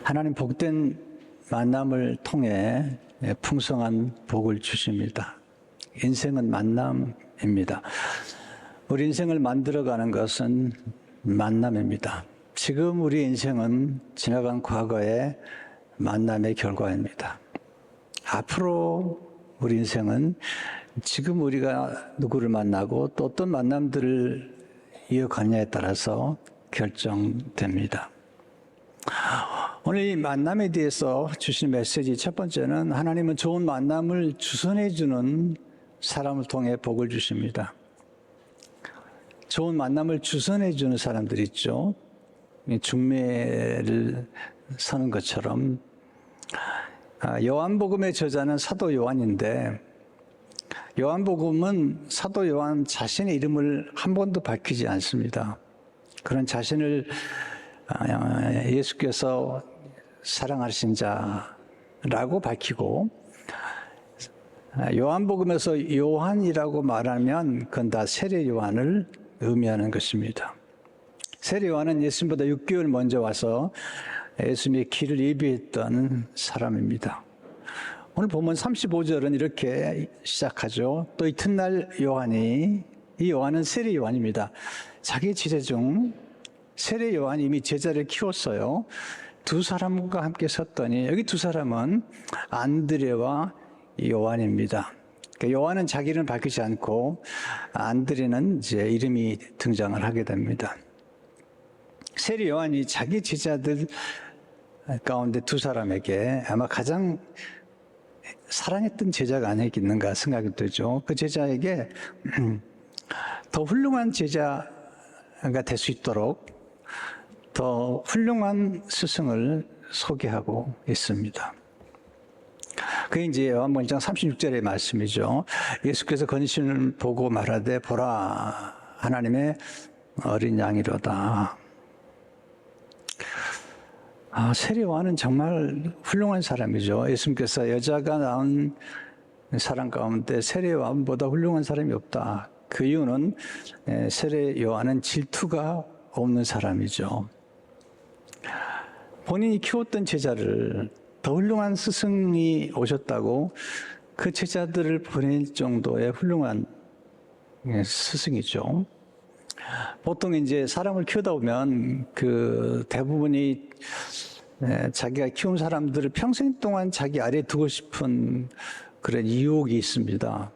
하나님 복된 만남을 통해 풍성한 복을 주십니다. 인생은 만남입니다. 우리 인생을 만들어가는 것은 만남입니다. 지금 우리 인생은 지나간 과거의 만남의 결과입니다. 앞으로 우리 인생은 지금 우리가 누구를 만나고 또 어떤 만남들을 이어가느냐에 따라서 결정됩니다. 오늘 이 만남에 대해서 주신 메시지 첫 번째는 하나님은 좋은 만남을 주선해 주는 사람을 통해 복을 주십니다. 좋은 만남을 주선해 주는 사람들 있죠. 중매를 서는 것처럼. 요한복음의 저자는 사도 요한인데 요한복음은 사도 요한 자신의 이름을 한 번도 밝히지 않습니다. 그런 자신을 예수께서 사랑하신 자라고 밝히고 요한복음에서 요한이라고 말하면 그건 다 세례 요한을 의미하는 것입니다. 세례 요한은 예수님보다 6개월 먼저 와서 예수님의 길을 예비했던 사람입니다. 오늘 보면 35절은 이렇게 시작하죠. 또 이튿날 이 요한은 세례 요한입니다. 자기 제자 중 세례 요한이 이미 제자를 키웠어요. 두 사람과 함께 섰더니 여기 두 사람은 안드레와 요한입니다. 그러니까 요한은 자기 이름을 밝히지 않고 안드레는 이제 이름이 등장을 하게 됩니다. 세례 요한이 자기 제자들 가운데 두 사람에게 아마 가장 사랑했던 제자가 아니겠는가 생각이 들죠. 그 제자에게 더 훌륭한 제자가 될 수 있도록 더 훌륭한 스승을 소개하고 있습니다. 그게 이제 요한복음 1장 36절의 말씀이죠. 예수께서 건신을 보고 말하되 보라 하나님의 어린 양이로다. 세례 요한은 정말 훌륭한 사람이죠. 예수님께서 여자가 낳은 사람 가운데 세례 요한보다 훌륭한 사람이 없다. 그 이유는 세례 요한은 질투가 없는 사람이죠. 본인이 키웠던 제자를 더 훌륭한 스승이 오셨다고 그 제자들을 보낼 정도의 훌륭한 스승이죠. 보통 이제 사람을 키우다 보면 그 대부분이 자기가 키운 사람들을 평생 동안 자기 아래에 두고 싶은 그런 유혹이 있습니다.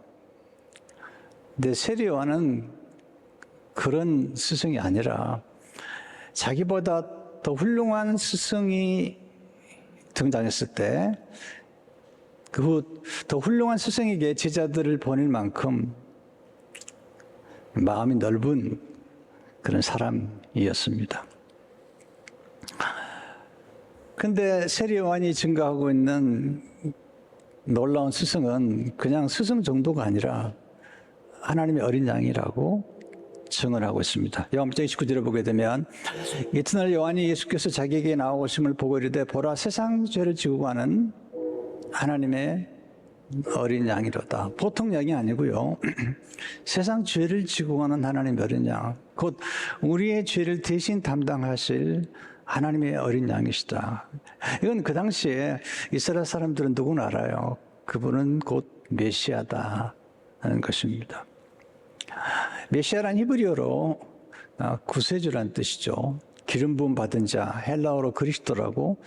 근데 세례 요한은 그런 스승이 아니라 자기보다 더 훌륭한 스승이 등장했을 때 그 더 훌륭한 스승에게 제자들을 보낼 만큼 마음이 넓은 그런 사람이었습니다. 근데 세례 요한이 증거하고 있는 놀라운 스승은 그냥 스승 정도가 아니라 하나님의 어린 양이라고 증언하고 있습니다. 요한복음 29절을 보게 되면 이튿날 요한이 예수께서 자기에게 나오심을 보고 이르되 보라 세상 죄를 지고 가는 하나님의 어린 양이로다. 보통 양이 아니고요. 세상 죄를 지고 가는 하나님의 어린 양, 곧 우리의 죄를 대신 담당하실 하나님의 어린 양이시다. 이건 그 당시에 이스라엘 사람들은 누구나 알아요. 그분은 곧 메시아다 하는 것입니다. 메시아란 히브리어로 구세주란 뜻이죠. 기름 부음 받은 자, 헬라어로 그리스도라고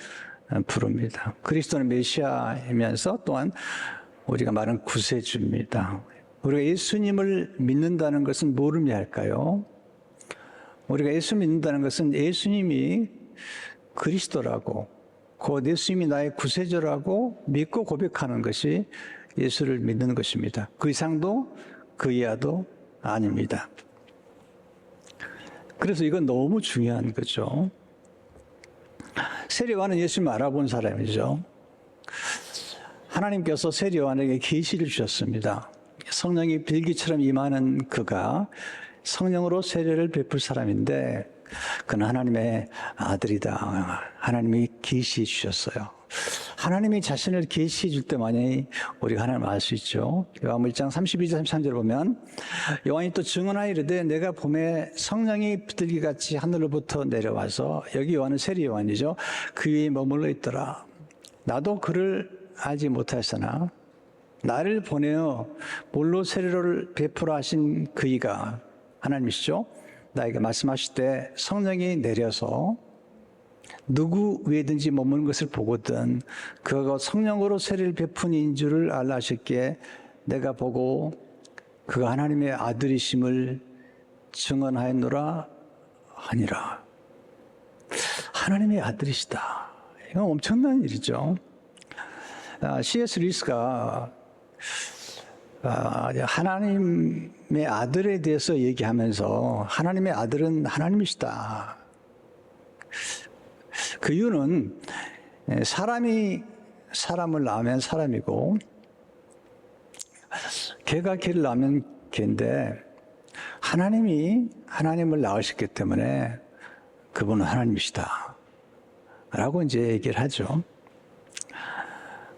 부릅니다. 그리스도는 메시아이면서 또한 우리가 말하는 구세주입니다. 우리가 예수님을 믿는다는 것은 뭘 의미할까요? 우리가 예수 믿는다는 것은 예수님이 그리스도라고 곧 예수님이 나의 구세주라고 믿고 고백하는 것이 예수를 믿는 것입니다. 그 이상도 그 이하도 아닙니다. 그래서 이건 너무 중요한 거죠. 세례 요한은 예수님을 알아본 사람이죠. 하나님께서 세례 요한에게 계시를 주셨습니다. 성령이 빌기처럼 임하는 그가 성령으로 세례를 베풀 사람인데 그는 하나님의 아들이다. 하나님이 계시 주셨어요. 하나님이 자신을 계시해 줄 때만이 우리가 하나님을 알 수 있죠. 요한복음 1장 32절 33절을 보면 요한이 또 증언하여 이르되 내가 봄에 성령이 비둘기같이 하늘로부터 내려와서, 여기 요한은 세리 요한이죠. 그 위에 머물러 있더라. 나도 그를 알지 못하였으나 나를 보내어 물로 세례를 베풀어 하신 그이가, 하나님이시죠, 나에게 말씀하실 때 성령이 내려서 누구 위에든지 머무는 것을 보거든 그가 성령으로 세례를 베푼 이인 줄을 알라 하셨기에 내가 보고 그가 하나님의 아들이심을 증언하였노라 하니라. 하나님의 아들이시다. 이건 엄청난 일이죠. C.S. 루이스가 하나님의 아들에 대해서 얘기하면서 하나님의 아들은 하나님이시다. 그 이유는 사람이 사람을 낳으면 사람이고 개가 개를 낳으면 개인데, 하나님이 하나님을 낳으셨기 때문에 그분은 하나님이시다 라고 이제 얘기를 하죠.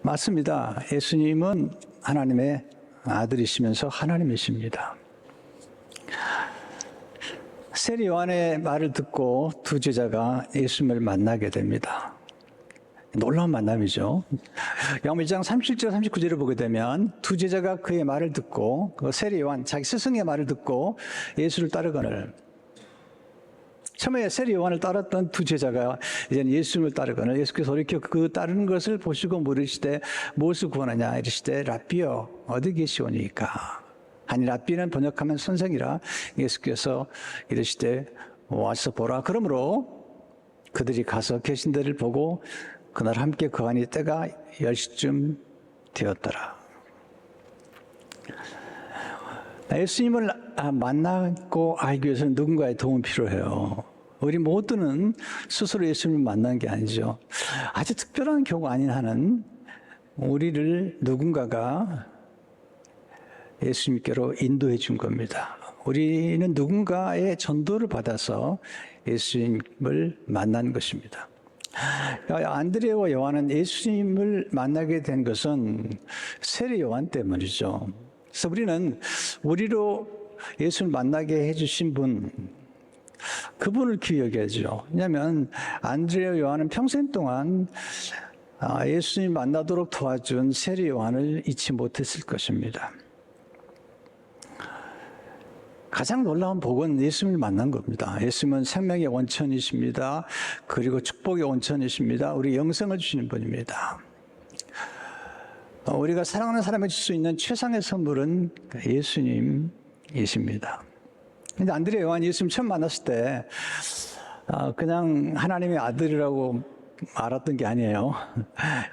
맞습니다. 예수님은 하나님의 아들이시면서 하나님이십니다. 세리 요한의 말을 듣고 두 제자가 예수님을 만나게 됩니다. 놀라운 만남이죠. 요한 1장 37절 39절을 보게 되면 두 제자가 그의 말을 듣고, 그 세리 요한 자기 스승의 말을 듣고 예수를 따르거늘, 처음에 세리 요한을 따랐던 두 제자가 이제는 예수님을 따르거늘, 예수께서 이렇게 그 따르는 것을 보시고 물으시되 무엇을 구하느냐 이르시되 라삐여 어디 계시오니까 하니, 라삐는 번역하면 선생이라. 예수께서 이르시되 와서 보라. 그러므로 그들이 가서 계신 데를 보고 그날 함께 거하니 때가 10시쯤 되었더라. 예수님을 만나고 알기 위해서는 누군가의 도움이 필요해요. 우리 모두는 스스로 예수님을 만난 게 아니죠. 아주 특별한 경우 아닌 한은 우리를 누군가가 예수님께로 인도해 준 겁니다. 우리는 누군가의 전도를 받아서 예수님을 만난 것입니다. 안드레와 요한은 예수님을 만나게 된 것은 세례 요한 때문이죠. 그래서 우리는 우리로 예수를 만나게 해주신 분, 그분을 기억해야죠. 왜냐하면 안드레와 요한은 평생 동안 예수님 만나도록 도와준 세례 요한을 잊지 못했을 것입니다. 가장 놀라운 복은 예수님을 만난 겁니다. 예수님은 생명의 원천이십니다. 그리고 축복의 원천이십니다. 우리 영생을 주시는 분입니다. 우리가 사랑하는 사람에게 줄 수 있는 최상의 선물은 예수님이십니다. 근데 안드레 요한이 예수님 처음 만났을 때 그냥 하나님의 아들이라고 알았던 게 아니에요.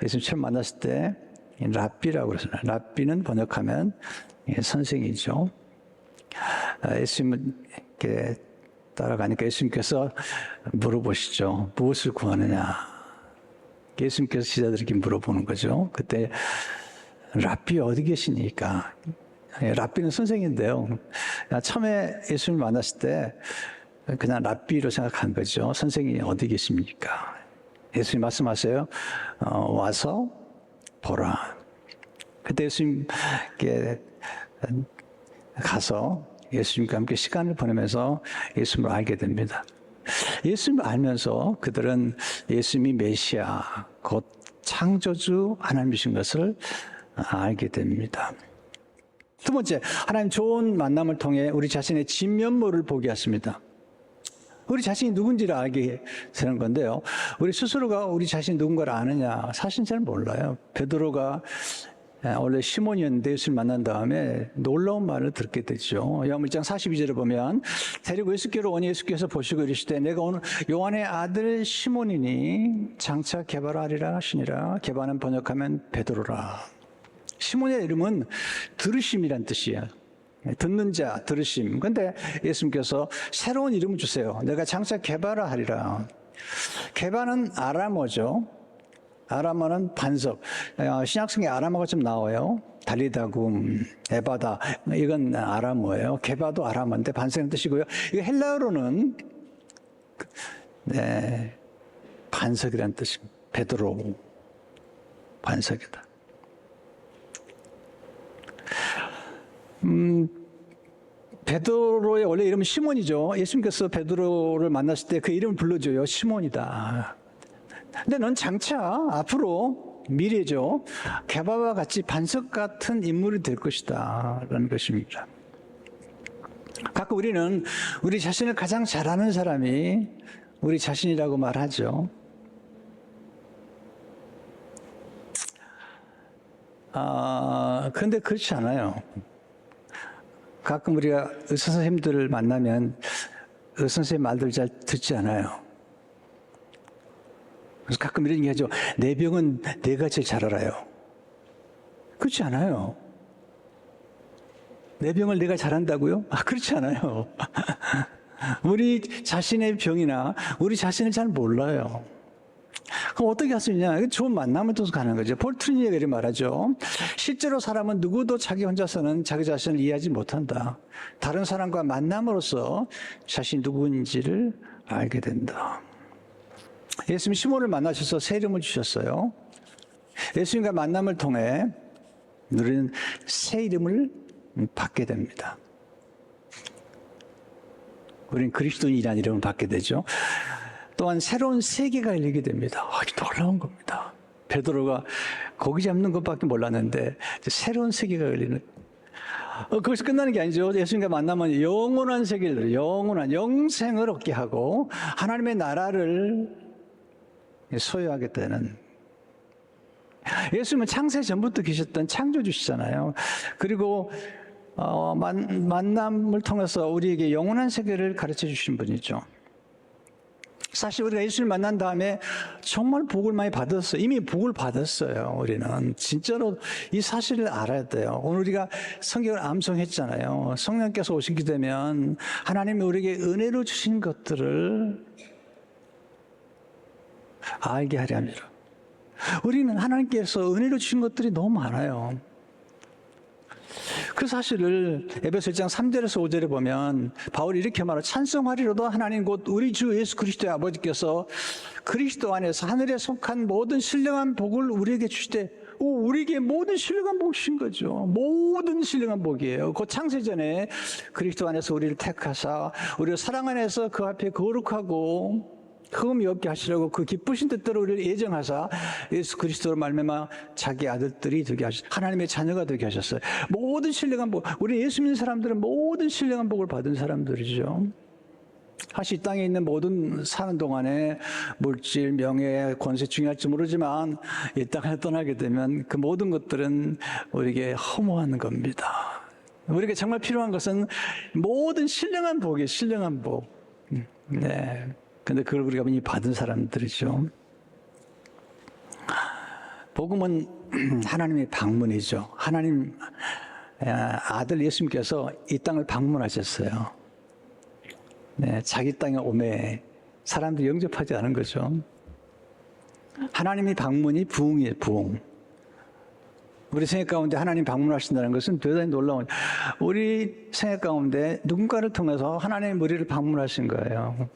예수님 처음 만났을 때 랍비라고 그러잖아요. 랍비는 번역하면 선생이죠. 예수님께 따라가니까 예수님께서 물어보시죠. 무엇을 구하느냐? 예수님께서 제자들에게 물어보는 거죠. 그때 랍비 어디 계시니까? 랍비는 선생인데요. 처음에 예수님을 만났을 때 그냥 랍비로 생각한 거죠. 선생님이 어디 계십니까? 예수님 말씀하세요. 와서 보라. 그때 예수님께 가서 예수님과 함께 시간을 보내면서 예수님을 알게 됩니다. 예수님을 알면서 그들은 예수님이 메시아, 곧 창조주 하나님이신 것을 알게 됩니다. 두 번째, 하나님 좋은 만남을 통해 우리 자신의 진면모를 보게 하십니다. 우리 자신이 누군지를 알게 되는 건데요. 우리 스스로가 우리 자신이 누군가를 아느냐? 사실 잘 몰라요. 베드로가 원래 시몬이었는데 예수를 만난 다음에 놀라운 말을 듣게 되죠. 요한복음 1장 42절을 보면 데리고 예수께로 오니 예수께서 보시고 이르시되 내가 오늘 요한의 아들 시몬이니 장차 게바라리라 하시니라. 게바는 번역하면 베드로라. 시몬의 이름은 들으심이란 뜻이야. 듣는 자, 들으심. 근데 예수님께서 새로운 이름을 주세요. 내가 장차 게바라 하리라. 게바는 아람어죠. 아람어는 반석. 신약성에 아람어가 좀 나와요. 달리다굼, 에바다. 이건 아람어예요. 게바도 아람어인데 반석이라는 뜻이고요. 이거 헬라어로는 반석이라는 뜻입니다. 베드로. 반석이다. 베드로의 원래 이름은 시몬이죠. 예수님께서 베드로를 만났을 때 그 이름을 불러줘요. 시몬이다. 근데 넌 장차 앞으로 미래죠. 게바와 같이 반석 같은 인물이 될 것이다 라는 것입니다. 가끔 우리는 우리 자신을 가장 잘 아는 사람이 우리 자신이라고 말하죠. 그런데 그렇지 않아요. 가끔 우리가 의사 선생님들을 만나면 의사 선생님 말들 잘 듣지 않아요. 그래서 가끔 이런 얘기하죠. 내 병은 내가 제일 잘 알아요. 그렇지 않아요. 내 병을 내가 잘 안다고요? 그렇지 않아요. 우리 자신의 병이나 우리 자신을 잘 몰라요. 그럼 어떻게 할 수 있냐? 좋은 만남을 통해서 가는 거죠. 폴 트리니가 이렇게 말하죠. 실제로 사람은 누구도 자기 혼자서는 자기 자신을 이해하지 못한다. 다른 사람과 만남으로써 자신이 누구인지를 알게 된다. 예수님 시몬을 만나셔서 새 이름을 주셨어요. 예수님과 만남을 통해 우리는 새 이름을 받게 됩니다. 우리는 그리스도인이라는 이름을 받게 되죠. 또한 새로운 세계가 열리게 됩니다. 놀라운 겁니다. 베드로가 고기 잡는 것밖에 몰랐는데 새로운 세계가 열리는. 거기서 끝나는 게 아니죠. 예수님과 만나면 영원한 세계를, 영원한 영생을 얻게 하고 하나님의 나라를 소유하게 되는. 예수님은 창세 전부터 계셨던 창조주시잖아요. 그리고 만남을 통해서 우리에게 영원한 세계를 가르쳐 주신 분이죠. 사실 우리가 예수를 만난 다음에 정말 복을 많이 받았어요. 이미 복을 받았어요. 우리는 진짜로 이 사실을 알아야 돼요. 오늘 우리가 성경을 암송했잖아요. 성령께서 오시게 되면 하나님이 우리에게 은혜로 주신 것들을 알게 하려 합니다. 우리는 하나님께서 은혜로 주신 것들이 너무 많아요. 그 사실을 에베소 1장 3절에서 5절에 보면 바울이 이렇게 말하고 찬송하리로다 하나님 곧 우리 주 예수 그리스도의 아버지께서 그리스도 안에서 하늘에 속한 모든 신령한 복을 우리에게 주시되 우리에게 모든 신령한 복을 주신 거죠. 모든 신령한 복이에요. 그 창세전에 그리스도 안에서 우리를 택하사 우리를 사랑 안에서 그 앞에 거룩하고 흠이 없게 하시려고 그 기쁘신 뜻대로 우리를 예정하사 예수 그리스도로 말미암아 자기 아들들이 되게 하셨어요. 하나님의 자녀가 되게 하셨어요. 모든 신령한 복, 우리 예수 믿는 사람들은 모든 신령한 복을 받은 사람들이죠. 사실 이 땅에 있는 모든 사는 동안에 물질, 명예, 권세 중요할지 모르지만 이 땅을 떠나게 되면 그 모든 것들은 우리에게 허무한 겁니다. 우리에게 정말 필요한 것은 모든 신령한 복이에요. 신령한 복. 네. 근데 그걸 우리가 이미 받은 사람들이죠. 복음은 하나님의 방문이죠. 하나님 아들 예수님께서 이 땅을 방문하셨어요. 네, 자기 땅에 오매 사람들이 영접하지 않은 거죠. 하나님의 방문이 부흥이에요. 부흥. 우리 생애 가운데 하나님 방문하신다는 것은 대단히 놀라운. 우리 생애 가운데 누군가를 통해서 하나님의 우리를 방문하신 거예요.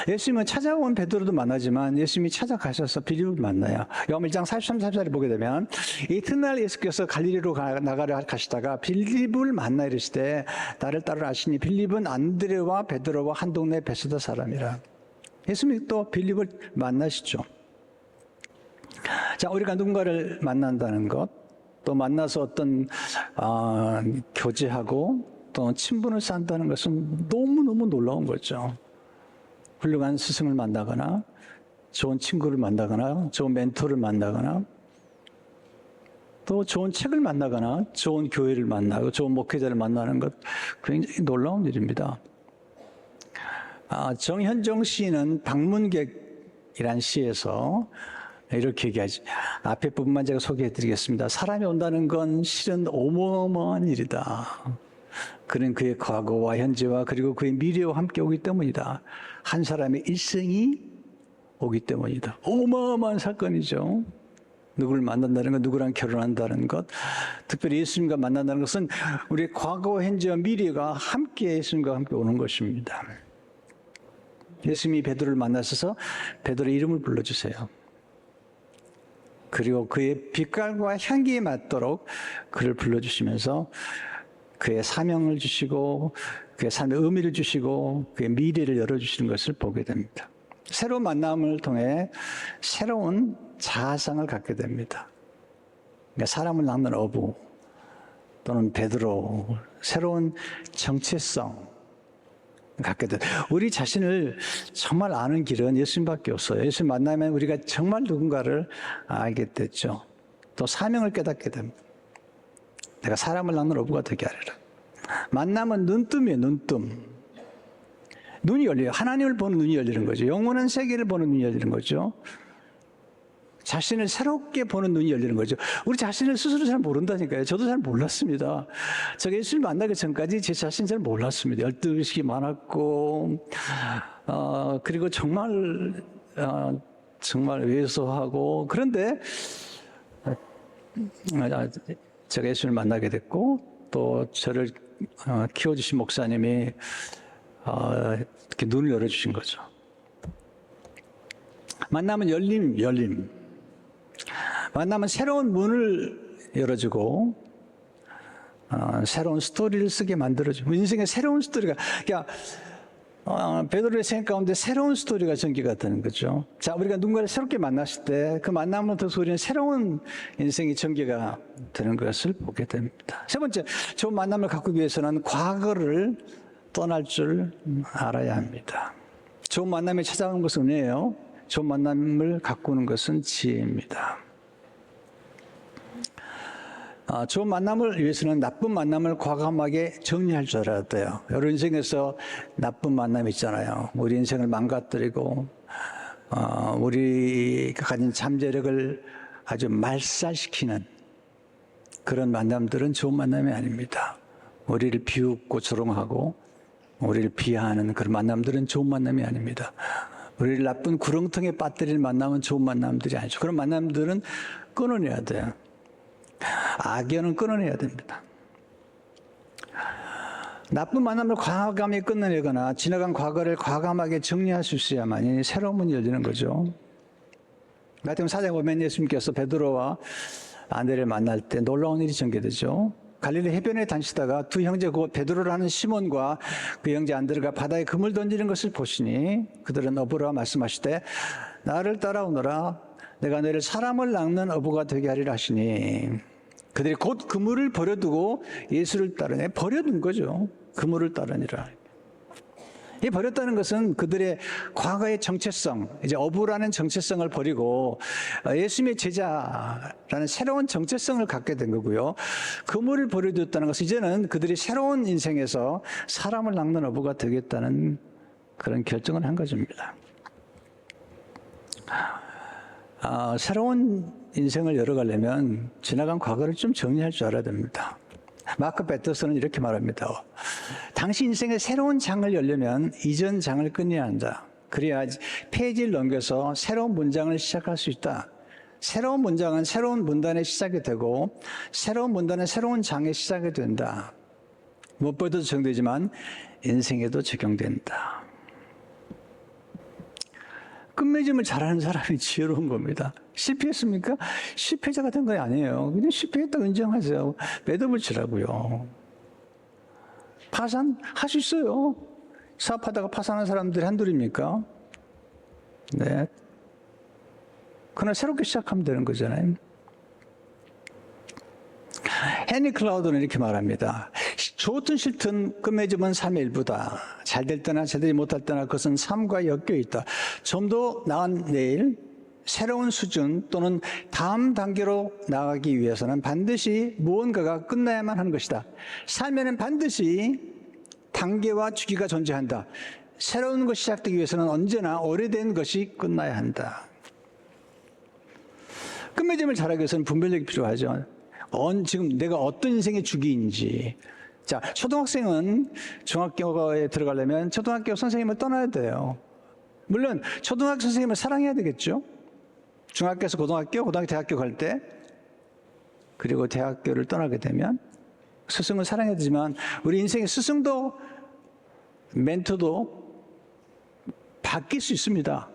예수님은 찾아온 베드로도 만나지만 예수님이 찾아가셔서 빌립을 만나요. 요한 1장 43, 44절을 보게 되면 이튿날 예수께서 갈릴리로 나가려 가시다가 빌립을 만나 이르시되 나를 따르라 하시니 빌립은 안드레와 베드로와 한 동네 베세다 사람이라. 예수님이 또 빌립을 만나시죠. 자, 우리가 누군가를 만난다는 것, 또 만나서 어떤 교제하고 또 친분을 쌓는다는 것은 너무너무 놀라운 거죠. 훌륭한 스승을 만나거나 좋은 친구를 만나거나 좋은 멘토를 만나거나 또 좋은 책을 만나거나 좋은 교회를 만나고 좋은 목회자를 만나는 것 굉장히 놀라운 일입니다. 정현종 시인은 방문객이란 시에서 이렇게 얘기하죠. 앞에 부분만 제가 소개해드리겠습니다. 사람이 온다는 건 실은 어마어마한 일이다. 그는 그의 과거와 현재와 그리고 그의 미래와 함께 오기 때문이다. 한 사람의 일생이 오기 때문이다. 어마어마한 사건이죠. 누구를 만난다는 것, 누구랑 결혼한다는 것, 특별히 예수님과 만난다는 것은 우리의 과거와 현재와 미래가 함께 예수님과 함께 오는 것입니다. 예수님이 베드로를 만나셔서 베드로의 이름을 불러주세요. 그리고 그의 빛깔과 향기에 맞도록 그를 불러주시면서 그의 사명을 주시고 그의 삶의 의미를 주시고 그의 미래를 열어주시는 것을 보게 됩니다. 새로운 만남을 통해 새로운 자아상을 갖게 됩니다. 그러니까 사람을 낳는 어부 또는 베드로, 새로운 정체성 갖게 돼. 우리 자신을 정말 아는 길은 예수님밖에 없어요. 예수님 만나면 우리가 정말 누군가를 알게 됐죠. 또 사명을 깨닫게 됩니다. 내가 사람을 낳는 어부가 되게 하리라. 만남은 눈뜸이에요. 눈뜸. 눈이 열려요. 하나님을 보는 눈이 열리는 거죠. 영원한 세계를 보는 눈이 열리는 거죠. 자신을 새롭게 보는 눈이 열리는 거죠. 우리 자신을 스스로 잘 모른다니까요. 저도 잘 몰랐습니다. 제가 예수를 만나기 전까지 제 자신 잘 몰랐습니다. 열등의식이 많았고, 그리고 정말 왜소하고, 그런데 제가 예수를 만나게 됐고, 또 저를 키워주신 목사님이 이렇게 눈을 열어주신 거죠. 만나면 열림. 만나면 새로운 문을 열어주고 새로운 스토리를 쓰게 만들어주고 인생의 새로운 스토리가 그러니까 베드로의 생각 가운데 새로운 스토리가 전개가 되는 거죠. 자, 우리가 누군가를 새롭게 만났을 때 그 만남을 통해서 우리는 새로운 인생이 전개가 되는 것을 보게 됩니다. 세 번째, 좋은 만남을 갖기 위해서는 과거를 떠날 줄 알아야 합니다. 좋은 만남이 찾아오는 것은 은혜예요. 좋은 만남을 가꾸는 것은 지혜입니다. 좋은 만남을 위해서는 나쁜 만남을 과감하게 정리할 줄 알아야 돼요. 여러 인생에서 나쁜 만남이 있잖아요. 우리 인생을 망가뜨리고 우리가 가진 잠재력을 아주 말살시키는 그런 만남들은 좋은 만남이 아닙니다. 우리를 비웃고 조롱하고 우리를 비하하는 그런 만남들은 좋은 만남이 아닙니다. 우리를 나쁜 구렁텅이에 빠뜨릴 만남은 좋은 만남들이 아니죠. 그런 만남들은 끊어내야 돼요. 악연은 끊어내야 됩니다. 나쁜 만남을 과감히 끊어내거나 지나간 과거를 과감하게 정리할 수 있어야만이 새로운 문이 열리는 거죠. 마태복음 4장에 보면 예수님께서 베드로와 안드레를 만날 때 놀라운 일이 전개되죠. 갈릴리 해변에 다니시다가 두 형제 곧 베드로라는 시몬과 그 형제 안드레가 바다에 그물 던지는 것을 보시니 그들은 어부라 말씀하시되 나를 따라오너라 내가 너를 사람을 낚는 어부가 되게 하리라 하시니 그들이 곧 그물을 버려두고 예수를 따르니 버려둔 거죠. 그물을 따르니라. 이 버렸다는 것은 그들의 과거의 정체성, 이제 어부라는 정체성을 버리고 예수님의 제자라는 새로운 정체성을 갖게 된 거고요. 그물을 버려두었다는 것은 이제는 그들이 새로운 인생에서 사람을 낚는 어부가 되겠다는 그런 결정을 한 것입니다. 새로운 인생을 열어가려면 지나간 과거를 좀 정리할 줄 알아야 됩니다. 마크 베터슨은 이렇게 말합니다. 당시 인생의 새로운 장을 열려면 이전 장을 끝내야 한다. 그래야 페이지를 넘겨서 새로운 문장을 시작할 수 있다. 새로운 문장은 새로운 문단의 시작이 되고 새로운 문단은 새로운 장의 시작이 된다. 무엇보다도 적용되지만 인생에도 적용된다. 끝맺음을 잘하는 사람이 지혜로운 겁니다. 실패했습니까? 실패자가 된 건 아니에요. 그냥 실패했다고 인정하세요. 매듭을 치라고요. 파산할 수 있어요. 사업하다가 파산한 사람들이 한둘입니까? 네. 그러나 새롭게 시작하면 되는 거잖아요. 헨리 클라우드는 이렇게 말합니다. 좋든 싫든 끝맺음은 삶의 일부다. 잘 될 때나 제대로 못할 때나 그것은 삶과 엮여 있다. 좀 더 나은 내일, 새로운 수준 또는 다음 단계로 나아가기 위해서는 반드시 무언가가 끝나야만 하는 것이다. 삶에는 반드시 단계와 주기가 존재한다. 새로운 것이 시작되기 위해서는 언제나 오래된 것이 끝나야 한다. 끝맺음을 잘하기 위해서는 분별력이 필요하죠. 지금 내가 어떤 인생의 주기인지. 자, 초등학생은 중학교에 들어가려면 초등학교 선생님을 떠나야 돼요. 물론 초등학교 선생님을 사랑해야 되겠죠. 중학교에서 고등학교, 고등학교 대학교 갈 때, 그리고 대학교를 떠나게 되면 스승을 사랑해야 되지만 우리 인생의 스승도 멘토도 바뀔 수 있습니다.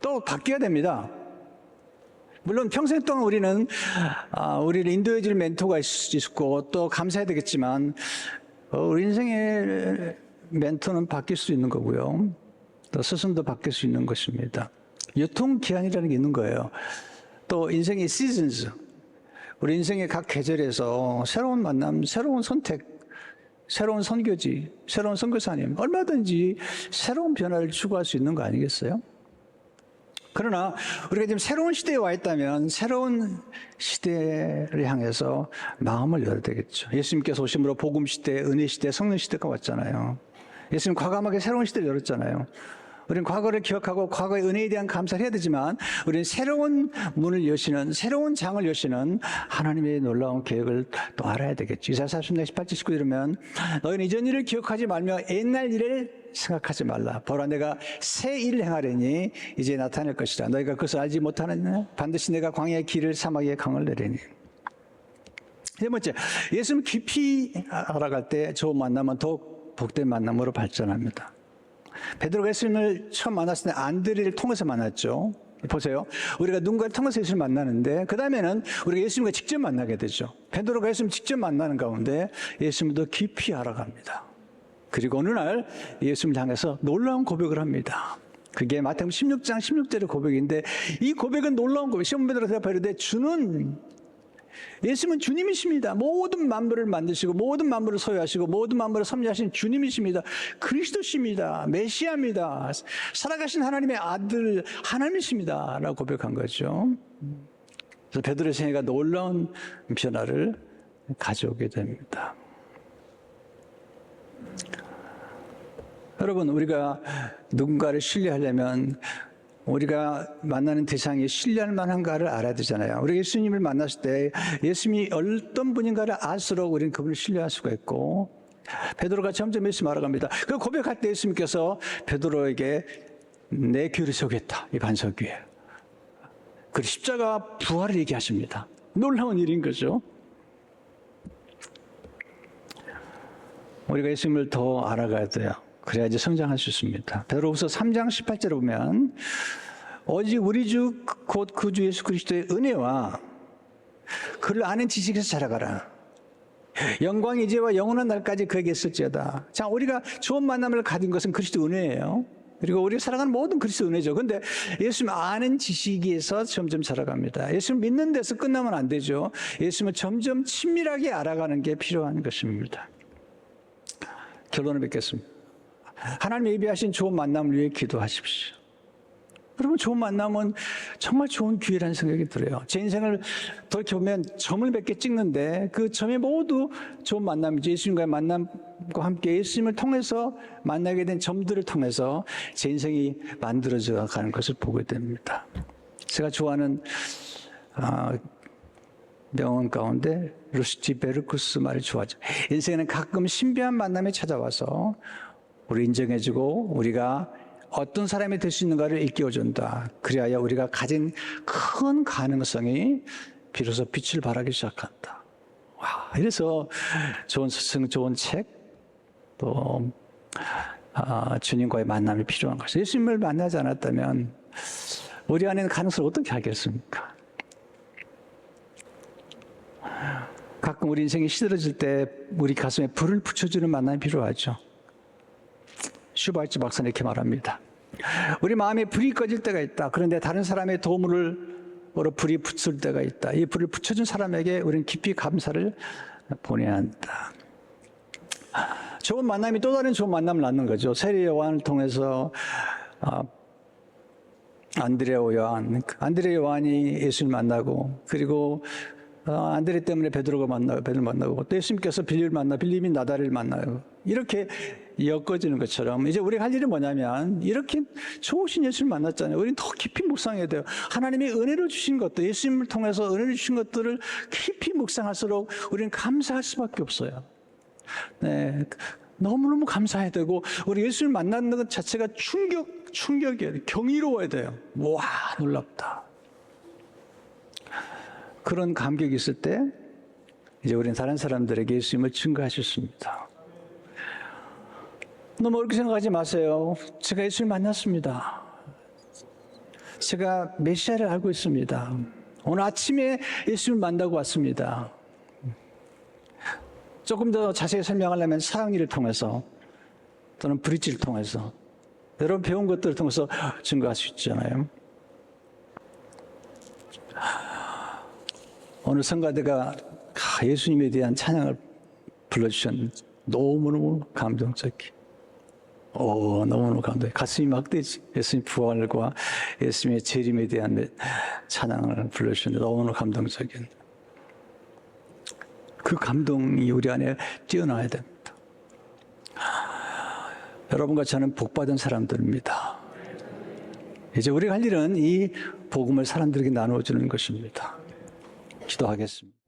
또 바뀌어야 됩니다. 물론 평생 동안 우리를 인도해 줄 멘토가 있고 또 감사해야 되겠지만 우리 인생의 멘토는 바뀔 수 있는 거고요. 또 스승도 바뀔 수 있는 것입니다. 유통기한이라는 게 있는 거예요. 또 인생의 시즌스, 우리 인생의 각 계절에서 새로운 만남, 새로운 선택, 새로운 선교지, 새로운 선교사님, 얼마든지 새로운 변화를 추구할 수 있는 거 아니겠어요? 그러나 우리가 지금 새로운 시대에 와 있다면 새로운 시대를 향해서 마음을 열어야 되겠죠. 예수님께서 오심으로 복음 시대, 은혜 시대, 성령 시대가 왔잖아요. 예수님 과감하게 새로운 시대를 열었잖아요. 우리는 과거를 기억하고 과거의 은혜에 대한 감사를 해야 되지만 우리는 새로운 문을 여시는, 새로운 장을 여시는 하나님의 놀라운 계획을 또 알아야 되겠죠. 이사야 40장 18절 19절 이르면 너희는 이전 일을 기억하지 말며 옛날 일을 생각하지 말라. 보라 내가 새 일을 행하려니 이제 나타날 것이라. 너희가 그것을 알지 못하느냐? 반드시 내가 광야의 길을 사막의 강을 내리니. 세 번째, 예수님 깊이 알아갈 때 좋은 만남은 더욱 복된 만남으로 발전합니다. 베드로가 예수님을 처음 만났을 때 안드레를 통해서 만났죠. 보세요. 우리가 누군가를 통해서 예수님을 만나는데 그 다음에는 우리가 예수님과 직접 만나게 되죠. 베드로가 예수님 직접 만나는 가운데 예수님을 더 깊이 알아갑니다. 그리고 어느 날 예수님을 향해서 놀라운 고백을 합니다. 그게 마태복음 16장 16절의 고백인데 이 고백은 놀라운 고백. 시몬 베드로가 대답하되 예수님은 주님이십니다. 모든 만물을 만드시고 모든 만물을 소유하시고 모든 만물을 섭리하신 주님이십니다. 그리스도십니다. 메시아입니다. 살아가신 하나님의 아들 하나님이십니다. 라고 고백한 거죠. 그래서 베드로의 생애가 놀라운 변화를 가져오게 됩니다. 여러분, 우리가 누군가를 신뢰하려면 우리가 만나는 대상이 신뢰할 만한가를 알아야 되잖아요. 우리가 예수님을 만났을 때 예수님이 어떤 분인가를 알수록 우리는 그분을 신뢰할 수가 있고 베드로가 점점 예수님 알아갑니다. 그 고백할 때 예수님께서 베드로에게 내 귀를 세우겠다. 이 반석 위에. 그리고 십자가 부활을 얘기하십니다. 놀라운 일인 거죠. 우리가 예수님을 더 알아가야 돼요. 그래야지 성장할 수 있습니다. 베드로후서 3장 18절에 보면 오직 우리 주 곧 그 주 예수 그리스도의 은혜와 그를 아는 지식에서 자라가라. 영광 이제와 영원한 날까지 그에게 있을지어다. 자, 우리가 좋은 만남을 가진 것은 그리스도 은혜예요. 그리고 우리가 살아가는 모든 그리스도 은혜죠. 그런데 예수님 아는 지식에서 점점 자라갑니다. 예수님 믿는 데서 끝나면 안 되죠. 예수님을 점점 친밀하게 알아가는 게 필요한 것입니다. 결론을 맺겠습니다. 하나님 예비하신 좋은 만남을 위해 기도하십시오. 여러분, 좋은 만남은 정말 좋은 기회라는 생각이 들어요. 제 인생을 돌이켜보면 점을 몇 개 찍는데 그 점이 모두 좋은 만남이죠. 예수님과의 만남과 함께 예수님을 통해서 만나게 된 점들을 통해서 제 인생이 만들어져 가는 것을 보게 됩니다. 제가 좋아하는 명언 가운데 루스티 베르쿠스 말을 좋아하죠. 인생에는 가끔 신비한 만남이 찾아와서 우리 인정해주고 우리가 어떤 사람이 될 수 있는가를 일깨워준다. 그리하여 우리가 가진 큰 가능성이 비로소 빛을 발하기 시작한다. 와, 이래서 좋은 스승, 좋은 책, 또 주님과의 만남이 필요한 것이죠. 예수님을 만나지 않았다면 우리 안에는 가능성을 어떻게 하겠습니까? 가끔 우리 인생이 시들어질 때 우리 가슴에 불을 붙여주는 만남이 필요하죠. 슈바이츠 박사는 이렇게 말합니다. 우리 마음에 불이 꺼질 때가 있다. 그런데 다른 사람의 도움으로 불이 붙을 때가 있다. 이 불을 붙여준 사람에게 우리는 깊이 감사를 보내야 한다. 좋은 만남이 또 다른 좋은 만남을 낳는 거죠. 세례 요한을 통해서 안드레 요한이 예수를 만나고 그리고 안드레 때문에 베드로를 만나고 또 예수님께서 빌립을 만나 빌립이 나다리를 만나요. 이렇게 엮어지는 것처럼 이제 우리가 할 일은 뭐냐면 이렇게 좋으신 예수를 만났잖아요. 우리는 더 깊이 묵상해야 돼요. 하나님이 은혜를 주신 것들, 예수님을 통해서 은혜를 주신 것들을 깊이 묵상할수록 우리는 감사할 수밖에 없어요. 네, 너무너무 감사해야 되고 우리 예수를 만나는 것 자체가 충격이에요. 경이로워야 돼요. 와, 놀랍다. 그런 감격이 있을 때 이제 우리는 다른 사람들에게 예수님을 증거할 수 있습니다. 너무 어렵게 생각하지 마세요. 제가 예수를 만났습니다. 제가 메시아를 알고 있습니다. 오늘 아침에 예수를 만나고 왔습니다. 조금 더 자세히 설명하려면 사형리를 통해서 또는 브릿지를 통해서 여러분 배운 것들을 통해서 증거할 수 있잖아요. 오늘 성가대가 예수님에 대한 찬양을 불러주셨는데 너무너무 감동적이. 너무너무 감동해. 가슴이 막 뛰지. 예수님 부활과 예수님의 재림에 대한 찬양을 불러주셨는데 너무너무 감동적인. 그 감동이 우리 안에 뛰어나야 됩니다. 여러분과 저는 복받은 사람들입니다. 이제 우리가 할 일은 이 복음을 사람들에게 나누어주는 것입니다. 기도하겠습니다.